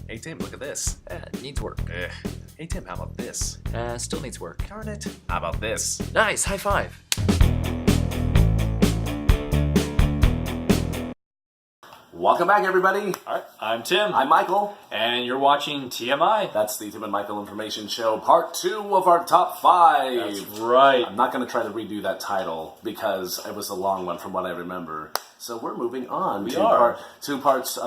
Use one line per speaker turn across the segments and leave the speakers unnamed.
Hey Tim, look at this.
Needs work.
Ugh. Hey Tim, how about this?
Still needs work.
Darn it. How about this?
Nice, high five.
Welcome back, everybody.
Alright, I'm Tim.
I'm Michael.
And you're watching TMI.
That's the Tim and Michael Information Show, part 2 of our top 5.
That's right.
I'm not going to try to redo that title because it was a long one from what I remember. So we're moving on to our 4th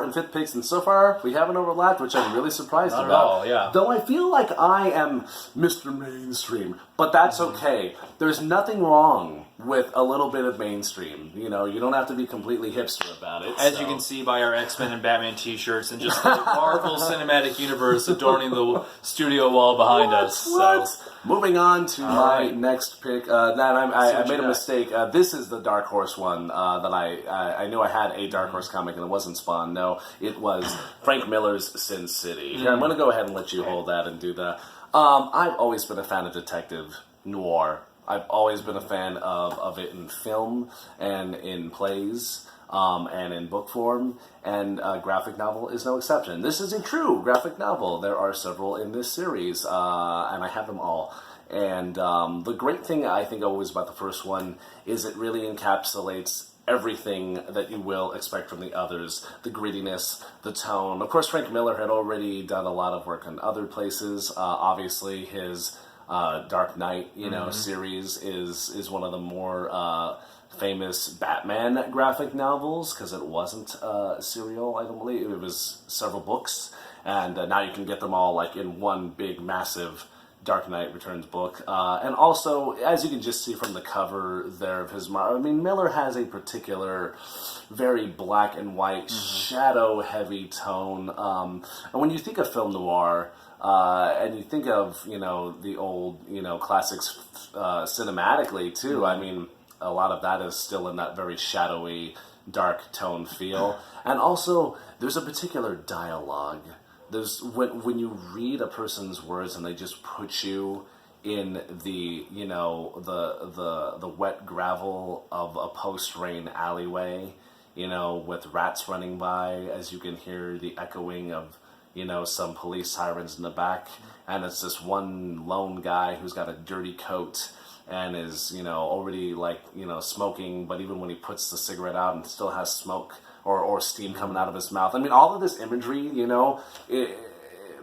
and 5th picks, and so far we haven't overlapped, which I'm really surprised
Not at
about.
all, yeah.
Though I feel like I am Mr. Mainstream, but that's okay. There's nothing wrong with a little bit of mainstream. You know, you don't have to be completely hipster about it.
As you can see by our X-Men and Batman t-shirts and just the Marvel Cinematic Universe adorning the studio wall behind us.
What?
So.
Moving on to my next pick. I made a
got.
mistake. This is the Dark Horse one that I knew I had a Dark Horse comic and it wasn't Spawn. No, it was Frank Miller's Sin City. Here, I'm going to go ahead and let you hold that and do that. I've always been a fan of detective noir. I've always been a fan of it in film and in plays. And in book form, and graphic novel is no exception. This is a true graphic novel. There are several in this series, and I have them all. And the great thing I think always about the first one is it really encapsulates everything that you will expect from the others. The grittiness, the tone. Of course, Frank Miller had already done a lot of work in other places. Obviously, his Dark Knight, series is one of the more famous Batman graphic novels, because it wasn't serial, I don't believe. It was several books, and now you can get them all like in one big, massive Dark Knight Returns book. And also, as you can just see from the cover there of his... Miller has a particular, very black and white, shadow-heavy tone. And when you think of film noir, and you think of, the old, classics cinematically, too, a lot of that is still in that very shadowy, dark tone feel. And also, there's a particular dialogue. There's when you read a person's words and they just put you in the, the wet gravel of a post-rain alleyway, with rats running by, as you can hear the echoing of, some police sirens in the back. And it's this one lone guy who's got a dirty coat and is, already smoking, but even when he puts the cigarette out and still has smoke or steam coming out of his mouth. All of this imagery,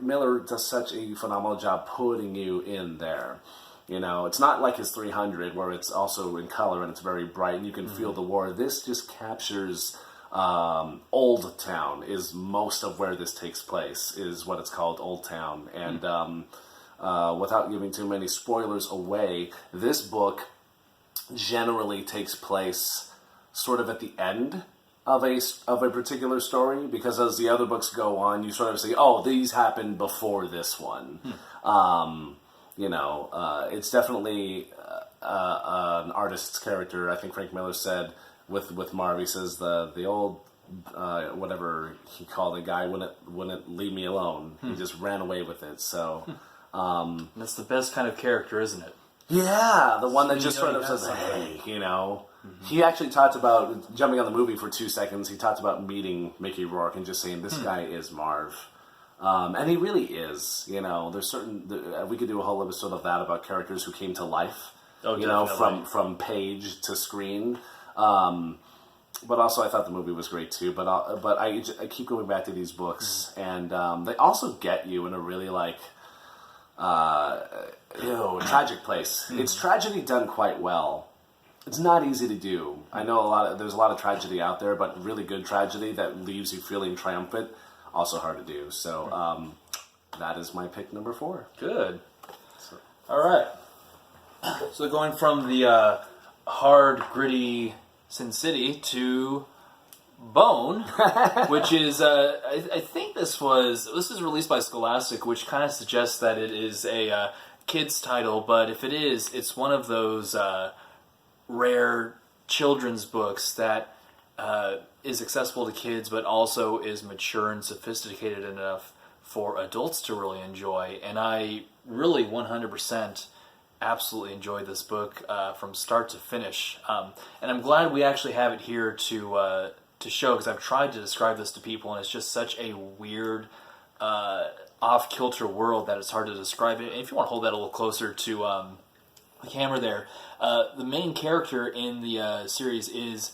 Miller does such a phenomenal job putting you in there. It's not like his 300 where it's also in color and it's very bright and you can feel the war. This just captures Old Town is most of where this takes place, is what it's called, Old Town. And without giving too many spoilers away, this book generally takes place sort of at the end of a particular story, because as the other books go on, you sort of see, oh, these happened before this one. It's definitely an artist's character. I think Frank Miller said with Marv, he says the old whatever he called the guy wouldn't leave me alone. He just ran away with it. So.
That's the best kind of character, isn't it?
Yeah, the one that just sort of says, hey, He actually talked about, jumping on the movie for 2 seconds, he talked about meeting Mickey Rourke and just saying, this guy is Marv. And he really is, there's certain, we could do a whole episode of that about characters who came to life, from page to screen. But also I thought the movie was great too, but I keep going back to these books, and they also get you in a really tragic place. It's tragedy done quite well. It's not easy to do. I know there's a lot of tragedy out there, but really good tragedy that leaves you feeling triumphant, also hard to do. So that is my pick number 4.
Good. All right. So going from the hard, gritty Sin City to Bone, which is I think this is released by Scholastic, which kind of suggests that it is a kid's title, but if it is, it's one of those rare children's books that is accessible to kids, but also is mature and sophisticated enough for adults to really enjoy. And I really 100% absolutely enjoyed this book from start to finish. And I'm glad we actually have it here to to show, because I've tried to describe this to people, and it's just such a weird, off-kilter world that it's hard to describe it. And if you want to hold that a little closer to the camera there, the main character in the series is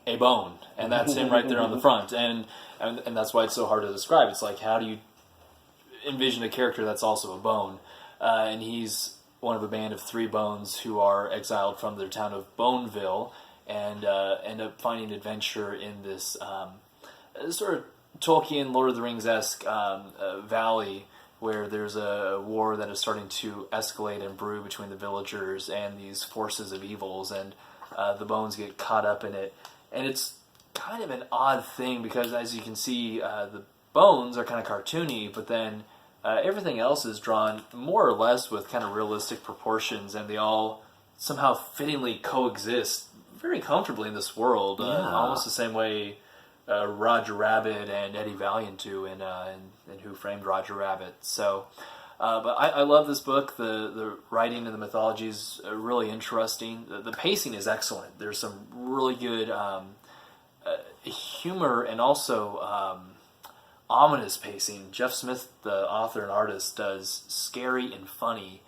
a bone, and that's him right there on the front, and that's why it's so hard to describe. It's like, how do you envision a character that's also a bone? And he's one of a band of 3 bones who are exiled from their town of Boneville, and end up finding adventure in this sort of Tolkien, Lord of the Rings-esque valley, where there's a war that is starting to escalate and brew between the villagers and these forces of evils, and the bones get caught up in it. And it's kind of an odd thing, because as you can see, the bones are kind of cartoony, but then everything else is drawn more or less with kind of realistic proportions, and they all somehow fittingly coexist very comfortably in this world, almost the same way Roger Rabbit and Eddie Valiant do in Who Framed Roger Rabbit. So, but I love this book. The writing and the mythology is really interesting. The pacing is excellent. There's some really good humor and also ominous pacing. Jeff Smith, the author and artist, does scary and funny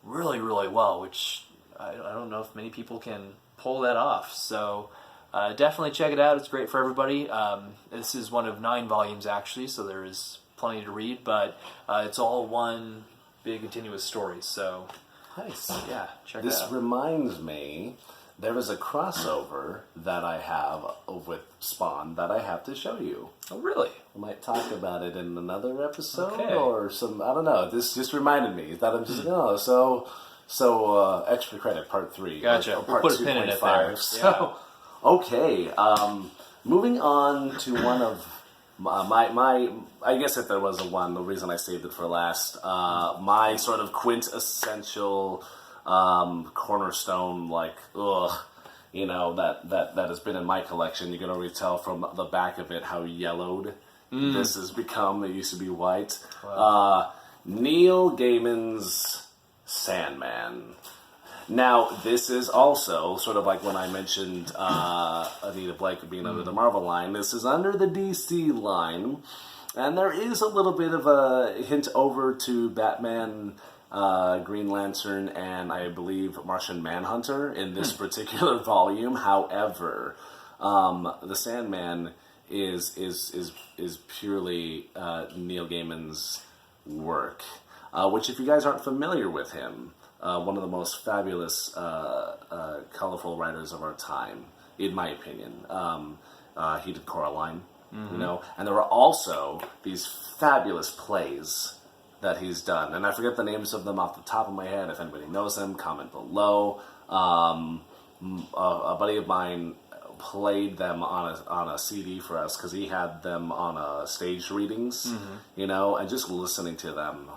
really, really well, which I don't know if many people can pull that off. So definitely check it out. It's great for everybody. This is one of 9 volumes, actually, so there is plenty to read, but it's all one big continuous story. So
Nice.
yeah, check it
This
out.
reminds me, there is a crossover that I have with Spawn that I have to show you.
Oh, really?
I might talk about it in another episode
Okay.
or some, I don't know. This just reminded me that I'm just like, oh, so extra credit part 3.
Gotcha.
Or
We'll
part
put a pin in it
2.5.
there.
So, okay. Moving on to one of my I guess if there was a one, the reason I saved it for last, my sort of quintessential cornerstone, like, that has been in my collection. You can already tell from the back of it how yellowed this has become. It used to be white.
Wow.
Neil Gaiman's Sandman. Now, this is also sort of like when I mentioned Anita Blake being under the Marvel line. This is under the DC line, and there is a little bit of a hint over to Batman, Green Lantern, and I believe Martian Manhunter in this particular volume. However, the Sandman is purely Neil Gaiman's work, which, if you guys aren't familiar with him, one of the most fabulous, colorful writers of our time, in my opinion. He did Coraline, and there were also these fabulous plays that he's done, and I forget the names of them off the top of my head. If anybody knows them, comment below. A buddy of mine played them on a CD for us because he had them on stage readings, and just listening to them.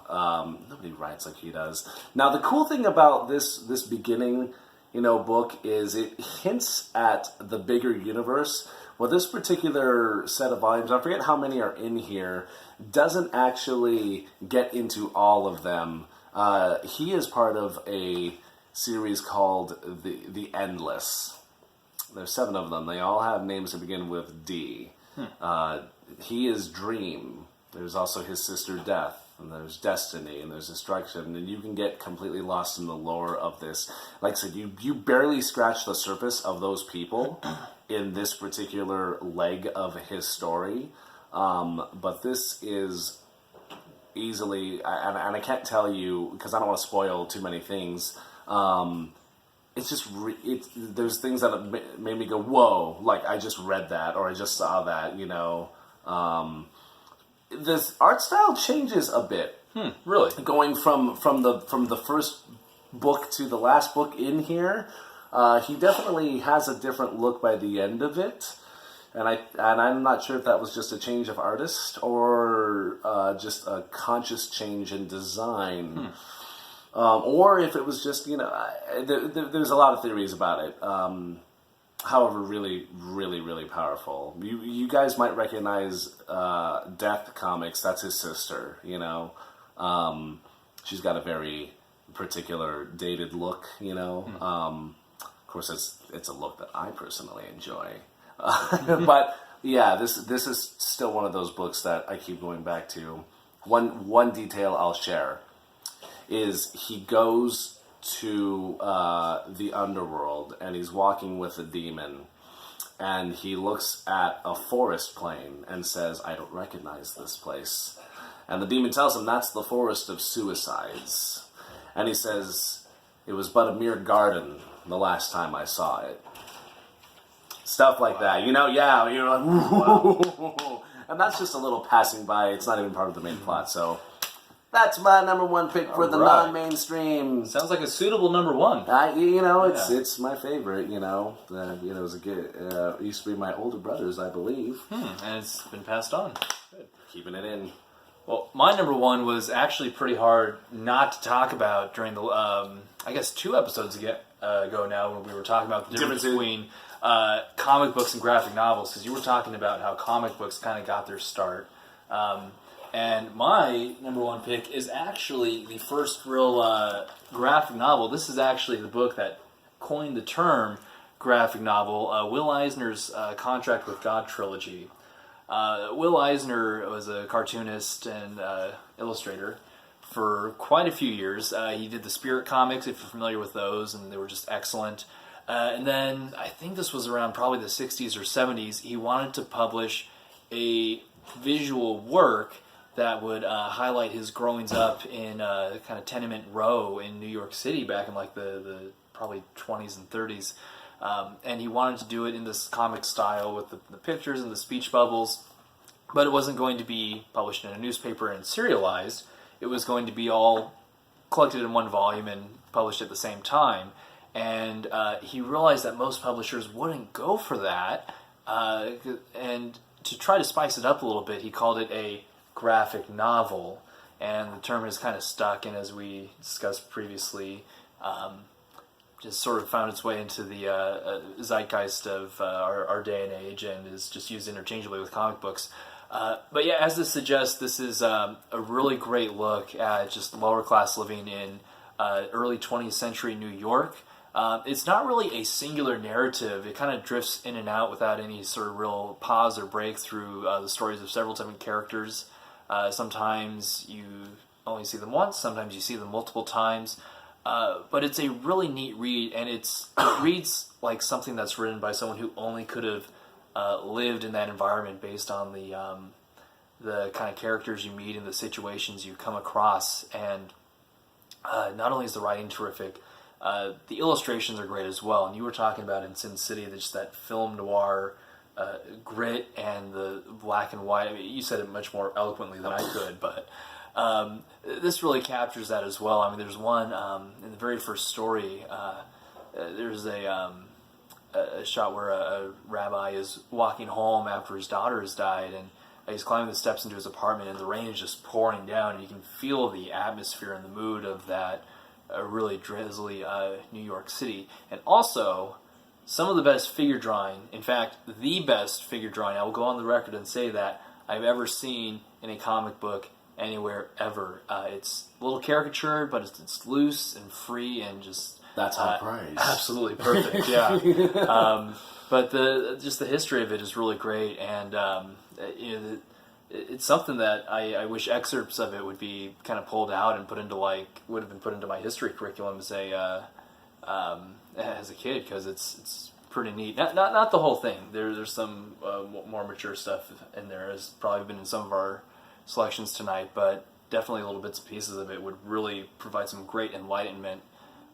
Nobody writes like he does. Now, the cool thing about this beginning, book is it hints at the bigger universe. Well, this particular set of volumes, I forget how many are in here, doesn't actually get into all of them. He is part of a series called The Endless. There's 7 of them. They all have names that begin with D. He is Dream. There's also his sister Death. And there's Destiny. And there's Destruction. And you can get completely lost in the lore of this. Like I said, you barely scratch the surface of those people in this particular leg of his story. But this is easily... And I can't tell you, because I don't want to spoil too many things... it's just, there's things that have made me go, whoa, like I just read that, or I just saw that, This art style changes a bit.
Really?
Going from the first book to the last book in here, he definitely has a different look by the end of it. And I'm not sure if that was just a change of artist or just a conscious change in design. Or if it was just, there's a lot of theories about it. However, really, really, really powerful. You guys might recognize Death Comics. That's his sister, She's got a very particular dated look, Of course, it's a look that I personally enjoy. But yeah, this is still one of those books that I keep going back to. One detail I'll share is he goes to the underworld and he's walking with a demon, and he looks at a forest plain and says, "I don't recognize this place." And the demon tells him that's the forest of suicides. And he says, "It was but a mere garden the last time I saw it." Stuff like that, you're like, wow. And that's just a little passing by. It's not even part of the main plot. So that's my number one pick for the non-mainstream.
Sounds like a suitable number one.
It's my favorite. It was a good. It used to be my older brother's, I believe.
And it's been passed on.
Good. Keeping it in.
Well, my number one was actually pretty hard not to talk about during the, I guess 2 episodes ago now, when we were talking about the difference between comic books and graphic novels, because you were talking about how comic books kind of got their start. And my number one pick is actually the first real graphic novel. This is actually the book that coined the term graphic novel, Will Eisner's Contract with God trilogy. Will Eisner was a cartoonist and illustrator for quite a few years. He did the Spirit comics, if you're familiar with those, and they were just excellent. And then, I think this was around probably the 60s or 70s, he wanted to publish a visual work that would highlight his growing up in kind of tenement row in New York City back in like the probably 20s and 30s. And he wanted to do it in this comic style with the pictures and the speech bubbles, but it wasn't going to be published in a newspaper and serialized. It was going to be all collected in one volume and published at the same time. And he realized that most publishers wouldn't go for that. And to try to spice it up a little bit, he called it a graphic novel. And the term has kind of stuck, and as we discussed previously, just sort of found its way into the zeitgeist of our day and age, and is just used interchangeably with comic books. But yeah, as this suggests, this is a really great look at just lower class living in early 20th century New York. It's not really a singular narrative. It kind of drifts in and out without any sort of real pause or break through the stories of several different characters. Sometimes you only see them once, sometimes you see them multiple times. But it's a really neat read, and it reads like something that's written by someone who only could have lived in that environment based on the kind of characters you meet and the situations you come across. And not only is the writing terrific, the illustrations are great as well. And you were talking about in Sin City, just that film noir grit and the black and white. I mean, you said it much more eloquently than I could, but this really captures that as well. I mean, there's one in the very first story. There's a shot where a rabbi is walking home after his daughter has died, and he's climbing the steps into his apartment, and the rain is just pouring down, and you can feel the atmosphere and the mood of that really drizzly New York City. And also, some of the best figure drawing, in fact, the best figure drawing, I will go on the record and say that, I've ever seen in a comic book anywhere ever. It's a little caricatured, but it's loose and free and just...
That's high praise.
Absolutely perfect, yeah. But the history of it is really great, and it's something that I wish excerpts of it would be kind of pulled out and would have been put into my history curriculum as a kid, because it's pretty neat. Not the whole thing. There's some more mature stuff in there, as probably been in some of our selections tonight, but definitely little bits and pieces of it would really provide some great enlightenment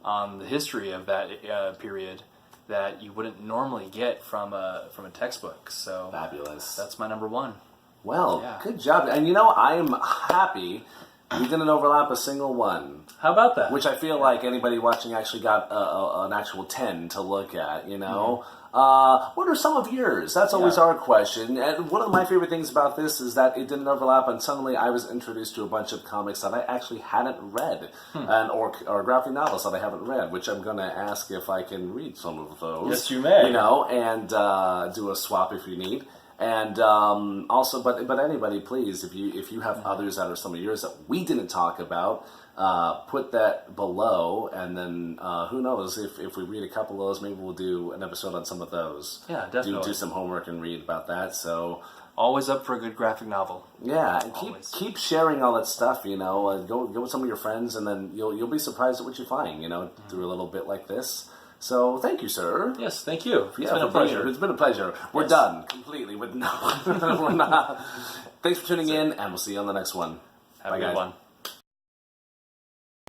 on the history of that period that you wouldn't normally get from a textbook. So
fabulous.
That's my number one.
Well,
Yeah.
Good job. And I am happy we didn't overlap a single one.
How about that?
Which I feel like anybody watching actually got an actual 10 to look at, What are some of yours? That's always our question. And one of my favorite things about this is that it didn't overlap, and suddenly I was introduced to a bunch of comics that I actually hadn't read, or graphic novels that I haven't read, which I'm going to ask if I can read some of those.
Yes, you may.
And do a swap if you need. And also, but anybody, please, if you have others that are some of yours that we didn't talk about, put that below, and then who knows, if we read a couple of those, maybe we'll do an episode on some of those.
Yeah, definitely.
Do some homework and read about that. So
Always up for a good graphic novel.
yeah, and
Always.
keep sharing all that stuff. Go with some of your friends, and then you'll be surprised at what you find. Through a little bit like this. So thank you, sir.
Yes, thank you. It's
Yeah,
been a
for being
pleasure.
here. It's been a pleasure. We're
Yes.
done completely with no. We're not. Thanks for tuning in, and we'll see you on the next one.
Have
Bye,
a good
guys.
one.